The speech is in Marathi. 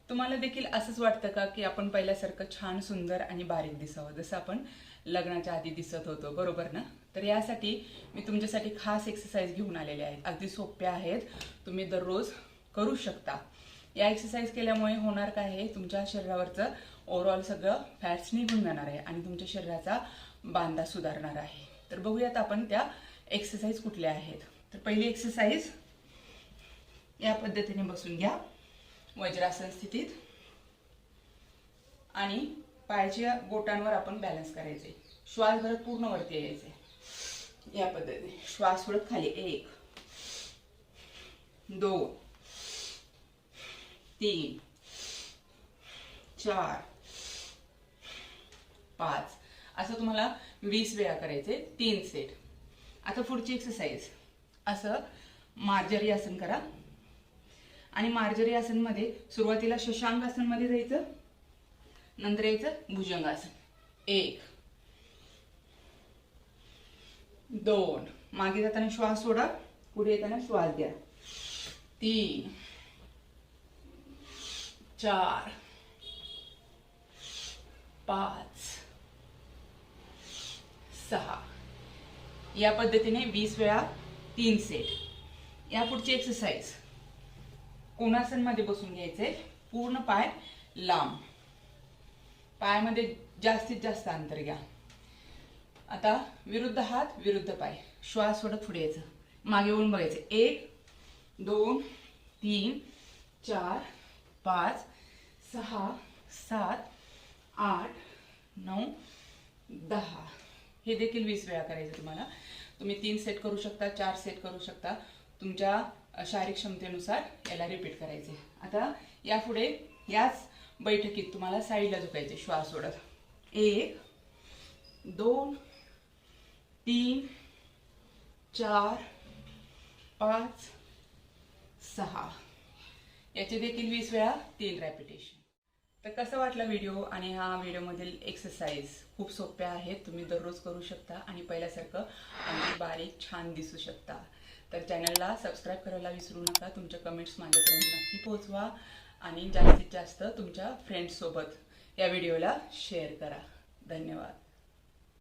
तुम्हाला देखील असंच वाटतं का की आपण पहिल्यासारखं छान सुंदर आणि बारीक दिसावं, जसं आपण लग्नाच्या आधी दिसत होतो, बरोबर ना? तर यासाठी मी तुमच्यासाठी खास एक्सरसाइज घेऊन आलेले आहेत. अगदी सोप्या आहेत, तुम्ही दररोज करू शकता. या एक्सरसाइज केल्यामुळे होणार काय आहे, तुमच्या शरीरावरचं ओव्हरऑल सगळं फॅट्स निघून जाणार आहे आणि तुमच्या शरीराचा बांधा सुधारणार आहे. तर बघूयात आपण त्या एक्सरसाइज कुठल्या आहेत. तर पहिली एक्सरसाइज, या पद्धतीने बसून घ्या वज्रासन स्थितीत आणि पायाच्या बोटांवर आपण बॅलन्स करायचे. श्वास भरत पूर्ण वरती यायचे. या पद्धतीने श्वास सोडत खाली 1 2 3 4 5 असं तुम्हाला 20 वेळा करायचे, 3 सेट. आता पुढची एक्सरसाइज, असं मार्जरी आसन करा आणि मार्जरी आसन मध्ये सुरुवातीला शशांक आसन मध्ये जायचं, नंतर यायचं भुजंगासन. 1 2 मागे जाताना श्वास सोडा, पुढे येताना श्वास घ्या. 3 4 5 6. या पद्धतीने 20 वेळा 3 सेट. या पुढची एक्सरसाइज, कोणासन मध्ये बसून घ्यायचे, पूर्ण पाय लांब, पायामध्ये जास्तीत जास्त अंतर घ्या. आता विरुद्ध हात विरुद्ध पाय, श्वास सोडत पुढे यायचं, मागे वळून बघायचं. 1 2 3 4 5 6 7 8 9 10. हे देखील 20 वेळा करायचं तुम्हाला. तुम्ही 3 सेट करू शकता, 4 सेट करू शकता, तुमच्या शारीरिक क्षमतेनुसार याला रिपीट करायचे. आता यापुढे याच बैठकीत तुम्हाला साईडला झुकायचे श्वास सोडत. 1 2 3 4 5 6. याचे देखील 20 वेळा 3 रेपिटेशन. तर कसं वाटला व्हिडिओ आणि हा व्हिडिओमधील एक्सरसाइज खूप सोप्या आहेत, तुम्ही दररोज करू शकता आणि पहिल्यासारखं अगदी बारीक छान दिसू शकता. तर चॅनलला सबस्क्राईब करायला विसरू नका. तुमच्या कमेंट्स माझ्यापर्यंत नक्की पोहोचवा आणि जास्तीत जास्त तुमच्या फ्रेंड्ससोबत या व्हिडिओला शेअर करा. धन्यवाद.